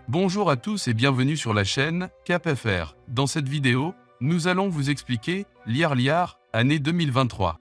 Bonjour à tous et bienvenue sur la chaîne CapFR. Dans cette vidéo, nous allons vous expliquer Liar, année 2023.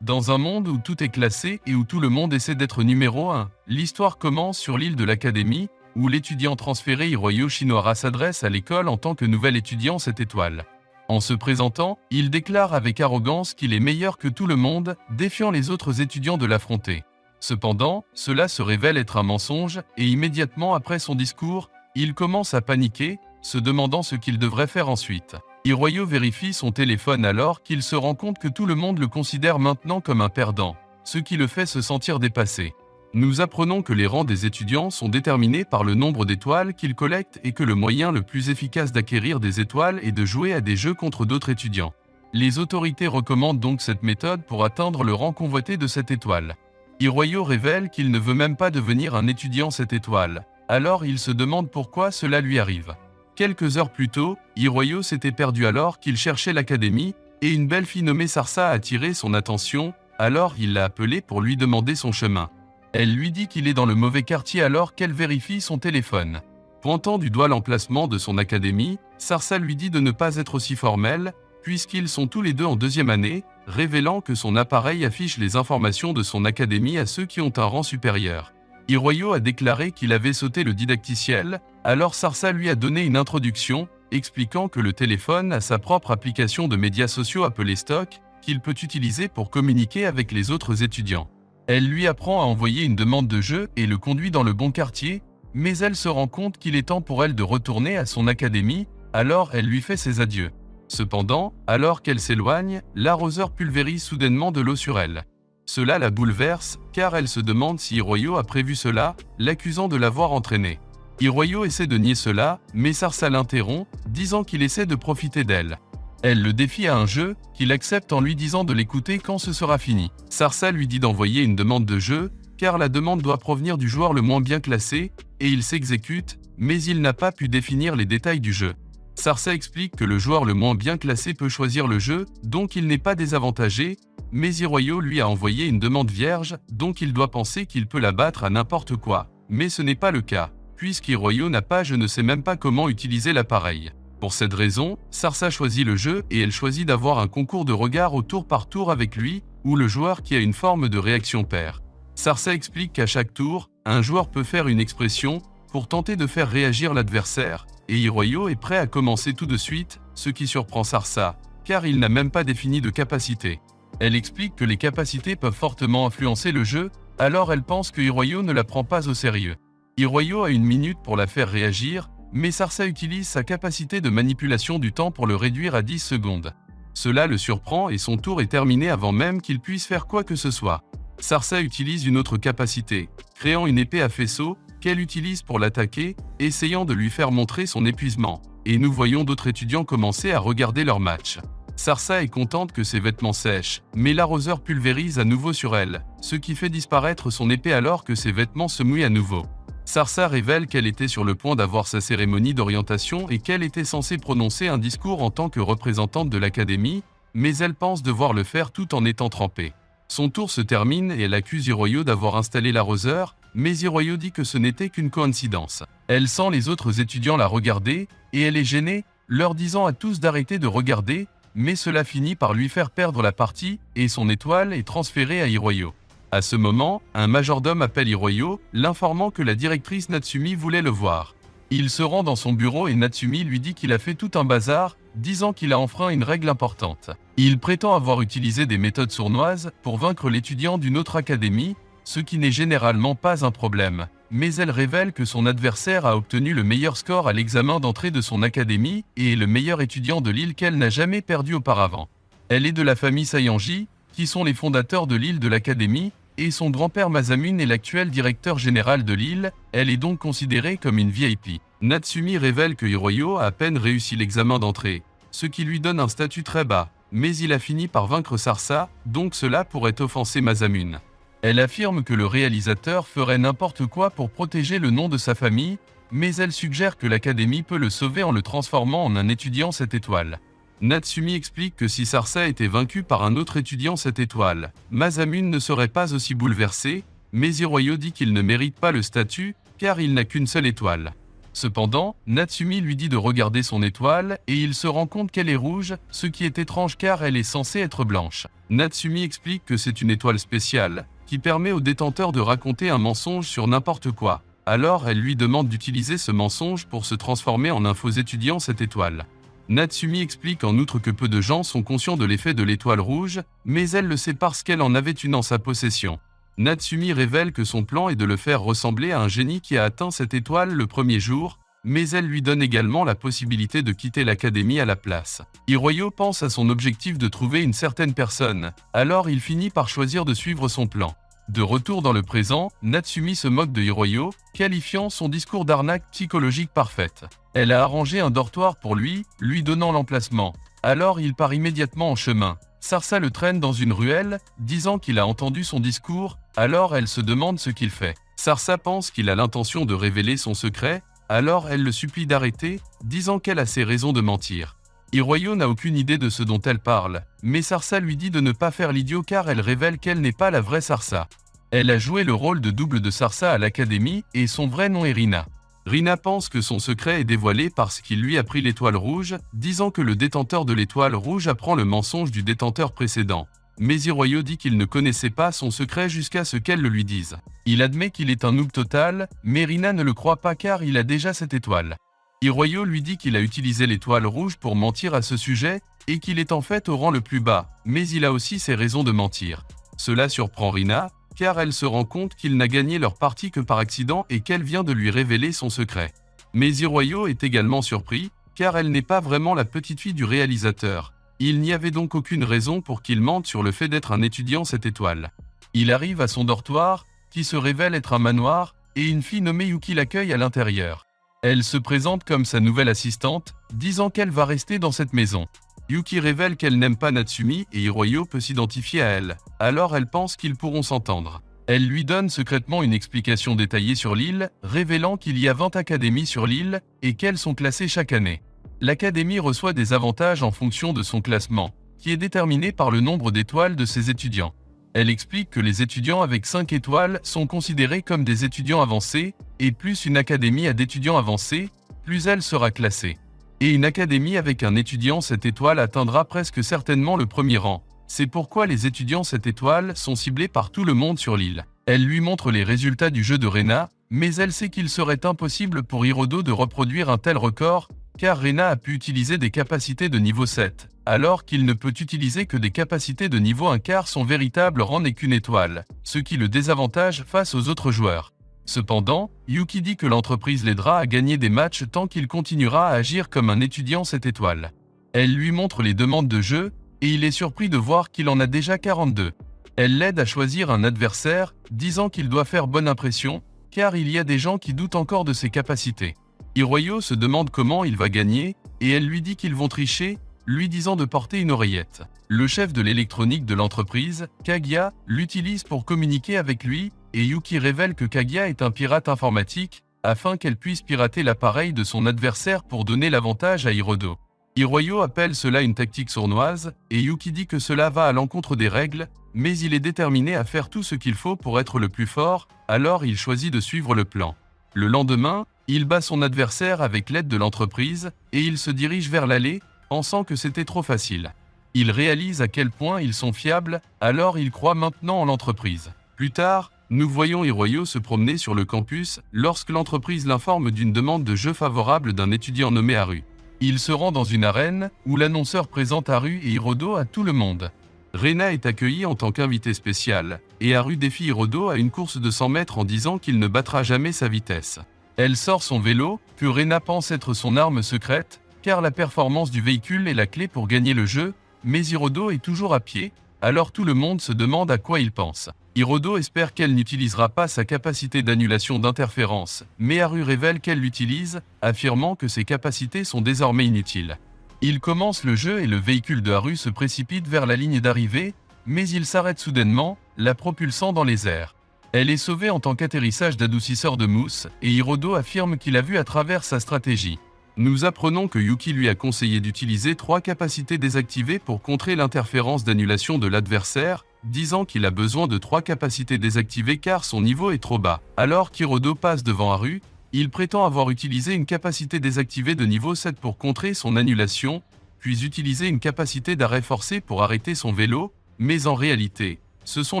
Dans un monde où tout est classé et où tout le monde essaie d'être numéro 1, l'histoire commence sur l'île de l'Académie, où l'étudiant transféré Hiroyo Shinohara s'adresse à l'école en tant que nouvel étudiant 7 étoiles. En se présentant, il déclare avec arrogance qu'il est meilleur que tout le monde, défiant les autres étudiants de l'affronter. Cependant, cela se révèle être un mensonge, et immédiatement après son discours, il commence à paniquer, se demandant ce qu'il devrait faire ensuite. Hiroyo vérifie son téléphone alors qu'il se rend compte que tout le monde le considère maintenant comme un perdant, ce qui le fait se sentir dépassé. Nous apprenons que les rangs des étudiants sont déterminés par le nombre d'étoiles qu'ils collectent et que le moyen le plus efficace d'acquérir des étoiles est de jouer à des jeux contre d'autres étudiants. Les autorités recommandent donc cette méthode pour atteindre le rang convoité de cette étoile. Hiroyo révèle qu'il ne veut même pas devenir un étudiant 7 étoiles. Alors il se demande pourquoi cela lui arrive. Quelques heures plus tôt, Hiroyo s'était perdu alors qu'il cherchait l'académie, et une belle fille nommée Sarsa a attiré son attention, alors il l'a appelée pour lui demander son chemin. Elle lui dit qu'il est dans le mauvais quartier alors qu'elle vérifie son téléphone. Pointant du doigt l'emplacement de son académie, Sarsa lui dit de ne pas être aussi formelle, puisqu'ils sont tous les deux en deuxième année, révélant que son appareil affiche les informations de son académie à ceux qui ont un rang supérieur. Hiroyo a déclaré qu'il avait sauté le didacticiel, alors Sarsa lui a donné une introduction, expliquant que le téléphone a sa propre application de médias sociaux appelée Stock, qu'il peut utiliser pour communiquer avec les autres étudiants. Elle lui apprend à envoyer une demande de jeu et le conduit dans le bon quartier, mais elle se rend compte qu'il est temps pour elle de retourner à son académie, alors elle lui fait ses adieux. Cependant, alors qu'elle s'éloigne, l'arroseur pulvérise soudainement de l'eau sur elle. Cela la bouleverse, car elle se demande si Hiroyo a prévu cela, l'accusant de l'avoir entraîné. Hiroyo essaie de nier cela, mais Sarsa l'interrompt, disant qu'il essaie de profiter d'elle. Elle le défie à un jeu, qu'il accepte en lui disant de l'écouter quand ce sera fini. Sarsa lui dit d'envoyer une demande de jeu, car la demande doit provenir du joueur le moins bien classé, et il s'exécute, mais il n'a pas pu définir les détails du jeu. Sarsa explique que le joueur le moins bien classé peut choisir le jeu, donc il n'est pas désavantagé, mais Hiroyo lui a envoyé une demande vierge, donc il doit penser qu'il peut la battre à n'importe quoi. Mais ce n'est pas le cas, puisqu'Hiroyo n'a pas, je ne sais même pas comment utiliser l'appareil. Pour cette raison, Sarsa choisit le jeu et elle choisit d'avoir un concours de regard au tour par tour avec lui, ou le joueur qui a une forme de réaction paire. Sarsa explique qu'à chaque tour, un joueur peut faire une expression, pour tenter de faire réagir l'adversaire, et Hiroyo est prêt à commencer tout de suite, ce qui surprend Sarsa, car il n'a même pas défini de capacité. Elle explique que les capacités peuvent fortement influencer le jeu, alors elle pense que Hiroyo ne la prend pas au sérieux. Hiroyo a une minute pour la faire réagir, mais Sarsa utilise sa capacité de manipulation du temps pour le réduire à 10 secondes. Cela le surprend et son tour est terminé avant même qu'il puisse faire quoi que ce soit. Sarsa utilise une autre capacité, créant une épée à faisceau, qu'elle utilise pour l'attaquer, essayant de lui faire montrer son épuisement, et nous voyons d'autres étudiants commencer à regarder leur match. Sarsa est contente que ses vêtements sèchent, mais l'arroseur pulvérise à nouveau sur elle, ce qui fait disparaître son épée alors que ses vêtements se mouillent à nouveau. Sarsa révèle qu'elle était sur le point d'avoir sa cérémonie d'orientation et qu'elle était censée prononcer un discours en tant que représentante de l'académie, mais elle pense devoir le faire tout en étant trempée. Son tour se termine et elle accuse Hiroyo d'avoir installé l'arroseur, mais Hiroyo dit que ce n'était qu'une coïncidence. Elle sent les autres étudiants la regarder, et elle est gênée, leur disant à tous d'arrêter de regarder, mais cela finit par lui faire perdre la partie, et son étoile est transférée à Hiroyo. À ce moment, un majordome appelle Hiroyo, l'informant que la directrice Natsumi voulait le voir. Il se rend dans son bureau et Natsumi lui dit qu'il a fait tout un bazar, disant qu'il a enfreint une règle importante. Il prétend avoir utilisé des méthodes sournoises pour vaincre l'étudiant d'une autre académie, ce qui n'est généralement pas un problème, mais elle révèle que son adversaire a obtenu le meilleur score à l'examen d'entrée de son académie et est le meilleur étudiant de l'île qu'elle n'a jamais perdu auparavant. Elle est de la famille Sayanji, qui sont les fondateurs de l'île de l'académie, et son grand-père Masamune est l'actuel directeur général de l'île, elle est donc considérée comme une VIP. Natsumi révèle que Hiroyo a à peine réussi l'examen d'entrée, ce qui lui donne un statut très bas, mais il a fini par vaincre Sarsa, donc cela pourrait offenser Masamune. Elle affirme que le réalisateur ferait n'importe quoi pour protéger le nom de sa famille, mais elle suggère que l'académie peut le sauver en le transformant en un étudiant 7 étoiles. Natsumi explique que si Sarsa était vaincue par un autre étudiant 7 étoiles, Masamune ne serait pas aussi bouleversé, mais Hiroyo dit qu'il ne mérite pas le statut, car il n'a qu'une seule étoile. Cependant, Natsumi lui dit de regarder son étoile et il se rend compte qu'elle est rouge, ce qui est étrange car elle est censée être blanche. Natsumi explique que c'est une étoile spéciale, qui permet au détenteur de raconter un mensonge sur n'importe quoi. Alors elle lui demande d'utiliser ce mensonge pour se transformer en un faux étudiant cette étoile. Natsumi explique en outre que peu de gens sont conscients de l'effet de l'étoile rouge, mais elle le sait parce qu'elle en avait une en sa possession. Natsumi révèle que son plan est de le faire ressembler à un génie qui a atteint cette étoile le premier jour, mais elle lui donne également la possibilité de quitter l'académie à la place. Hiroyo pense à son objectif de trouver une certaine personne, alors il finit par choisir de suivre son plan. De retour dans le présent, Natsumi se moque de Hiroyo, qualifiant son discours d'arnaque psychologique parfaite. Elle a arrangé un dortoir pour lui donnant l'emplacement. Alors il part immédiatement en chemin. Sarsa le traîne dans une ruelle, disant qu'il a entendu son discours, alors elle se demande ce qu'il fait. Sarsa pense qu'il a l'intention de révéler son secret, alors elle le supplie d'arrêter, disant qu'elle a ses raisons de mentir. Hiroyo n'a aucune idée de ce dont elle parle, mais Sarsa lui dit de ne pas faire l'idiot car elle révèle qu'elle n'est pas la vraie Sarsa. Elle a joué le rôle de double de Sarsa à l'académie et son vrai nom est Rina. Rina pense que son secret est dévoilé parce qu'il lui a pris l'étoile rouge, disant que le détenteur de l'étoile rouge apprend le mensonge du détenteur précédent. Mais Hiroyo dit qu'il ne connaissait pas son secret jusqu'à ce qu'elle le lui dise. Il admet qu'il est un noob total, mais Rina ne le croit pas car il a déjà cette étoile. Hiroyo lui dit qu'il a utilisé l'étoile rouge pour mentir à ce sujet, et qu'il est en fait au rang le plus bas, mais il a aussi ses raisons de mentir. Cela surprend Rina, car elle se rend compte qu'il n'a gagné leur partie que par accident et qu'elle vient de lui révéler son secret. Mais Hiroyo est également surpris, car elle n'est pas vraiment la petite fille du réalisateur. Il n'y avait donc aucune raison pour qu'il mente sur le fait d'être un étudiant cette étoile. Il arrive à son dortoir, qui se révèle être un manoir, et une fille nommée Yuki l'accueille à l'intérieur. Elle se présente comme sa nouvelle assistante, disant qu'elle va rester dans cette maison. Yuki révèle qu'elle n'aime pas Natsumi et Hiroyo peut s'identifier à elle, alors elle pense qu'ils pourront s'entendre. Elle lui donne secrètement une explication détaillée sur l'île, révélant qu'il y a 20 académies sur l'île et qu'elles sont classées chaque année. L'académie reçoit des avantages en fonction de son classement, qui est déterminé par le nombre d'étoiles de ses étudiants. Elle explique que les étudiants avec 5 étoiles sont considérés comme des étudiants avancés, et plus une académie a d'étudiants avancés, plus elle sera classée. Et une académie avec un étudiant 7 étoiles atteindra presque certainement le premier rang. C'est pourquoi les étudiants 7 étoiles sont ciblés par tout le monde sur l'île. Elle lui montre les résultats du jeu de Rena, mais elle sait qu'il serait impossible pour Hirodo de reproduire un tel record, car Rena a pu utiliser des capacités de niveau 7, alors qu'il ne peut utiliser que des capacités de niveau 1 car son véritable rang n'est qu'une étoile, ce qui le désavantage face aux autres joueurs. Cependant, Yuki dit que l'entreprise l'aidera à gagner des matchs tant qu'il continuera à agir comme un étudiant 7 étoiles. Elle lui montre les demandes de jeu, et il est surpris de voir qu'il en a déjà 42. Elle l'aide à choisir un adversaire, disant qu'il doit faire bonne impression, car il y a des gens qui doutent encore de ses capacités. Hiroyo se demande comment il va gagner, et elle lui dit qu'ils vont tricher, lui disant de porter une oreillette. Le chef de l'électronique de l'entreprise, Kaguya, l'utilise pour communiquer avec lui, et Yuki révèle que Kaguya est un pirate informatique, afin qu'elle puisse pirater l'appareil de son adversaire pour donner l'avantage à Hirodo. Hiroyo appelle cela une tactique sournoise, et Yuki dit que cela va à l'encontre des règles, mais il est déterminé à faire tout ce qu'il faut pour être le plus fort, alors il choisit de suivre le plan. Le lendemain, il bat son adversaire avec l'aide de l'entreprise, et il se dirige vers l'allée, pensant que c'était trop facile. Il réalise à quel point ils sont fiables, alors il croit maintenant en l'entreprise. Plus tard, nous voyons Hiroyo se promener sur le campus lorsque l'entreprise l'informe d'une demande de jeu favorable d'un étudiant nommé Haru. Il se rend dans une arène où l'annonceur présente Haru et Hirodo à tout le monde. Rena est accueillie en tant qu'invité spécial, et Haru défie Hirodo à une course de 100 mètres en disant qu'il ne battra jamais sa vitesse. Elle sort son vélo, que Rena pense être son arme secrète, car la performance du véhicule est la clé pour gagner le jeu, mais Hirodo est toujours à pied, alors tout le monde se demande à quoi il pense. Hirodo espère qu'elle n'utilisera pas sa capacité d'annulation d'interférence, mais Haru révèle qu'elle l'utilise, affirmant que ses capacités sont désormais inutiles. Il commence le jeu et le véhicule de Haru se précipite vers la ligne d'arrivée, mais il s'arrête soudainement, la propulsant dans les airs. Elle est sauvée en tant qu'atterrissage d'adoucisseur de mousse, et Hirodo affirme qu'il a vu à travers sa stratégie. Nous apprenons que Yuki lui a conseillé d'utiliser 3 capacités désactivées pour contrer l'interférence d'annulation de l'adversaire, disant qu'il a besoin de 3 capacités désactivées car son niveau est trop bas. Alors qu'Hirodo passe devant Haru, Il prétend avoir utilisé une capacité désactivée de niveau 7 pour contrer son annulation, puis utiliser une capacité d'arrêt forcé pour arrêter son vélo, mais en réalité, ce sont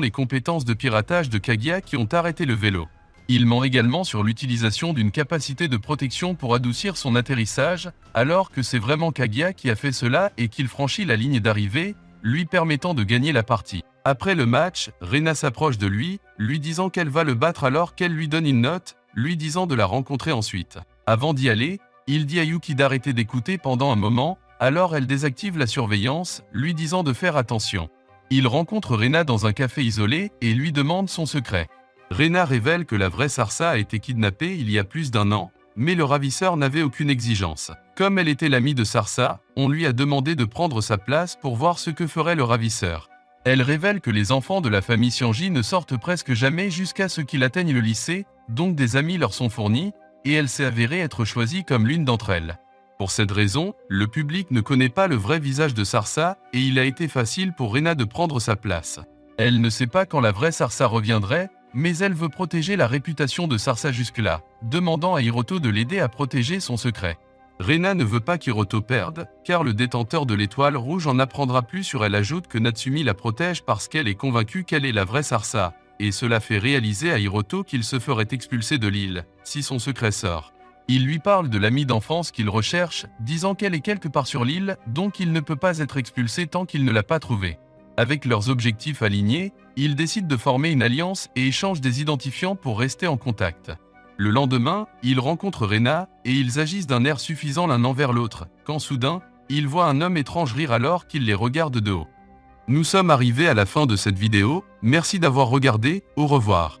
les compétences de piratage de Kaguya qui ont arrêté le vélo. Il ment également sur l'utilisation d'une capacité de protection pour adoucir son atterrissage, alors que c'est vraiment Kaguya qui a fait cela et qu'il franchit la ligne d'arrivée, lui permettant de gagner la partie. Après le match, Rena s'approche de lui disant qu'elle va le battre alors qu'elle lui donne une note, lui disant de la rencontrer ensuite. Avant d'y aller, il dit à Yuki d'arrêter d'écouter pendant un moment, alors elle désactive la surveillance, lui disant de faire attention. Il rencontre Rena dans un café isolé et lui demande son secret. Rena révèle que la vraie Sarsa a été kidnappée il y a plus d'1 an, mais le ravisseur n'avait aucune exigence. Comme elle était l'amie de Sarsa, on lui a demandé de prendre sa place pour voir ce que ferait le ravisseur. Elle révèle que les enfants de la famille Xianji ne sortent presque jamais jusqu'à ce qu'ils atteignent le lycée, donc des amis leur sont fournis, et elle s'est avérée être choisie comme l'une d'entre elles. Pour cette raison, le public ne connaît pas le vrai visage de Sarsa et il a été facile pour Rena de prendre sa place. Elle ne sait pas quand la vraie Sarsa reviendrait, mais elle veut protéger la réputation de Sarsa jusque-là, demandant à Hiroto de l'aider à protéger son secret. Rena ne veut pas qu'Hiroto perde, car le détenteur de l'étoile rouge en apprendra plus sur elle. Ajoute que Natsumi la protège parce qu'elle est convaincue qu'elle est la vraie Sarsa, et cela fait réaliser à Hiroto qu'il se ferait expulser de l'île, si son secret sort. Il lui parle de l'amie d'enfance qu'il recherche, disant qu'elle est quelque part sur l'île, donc il ne peut pas être expulsé tant qu'il ne l'a pas trouvée. Avec leurs objectifs alignés, ils décident de former une alliance et échangent des identifiants pour rester en contact. Le lendemain, ils rencontrent Rena et ils agissent d'un air suffisant l'un envers l'autre, quand soudain, ils voient un homme étrange rire alors qu'il les regarde de haut. Nous sommes arrivés à la fin de cette vidéo, merci d'avoir regardé, au revoir.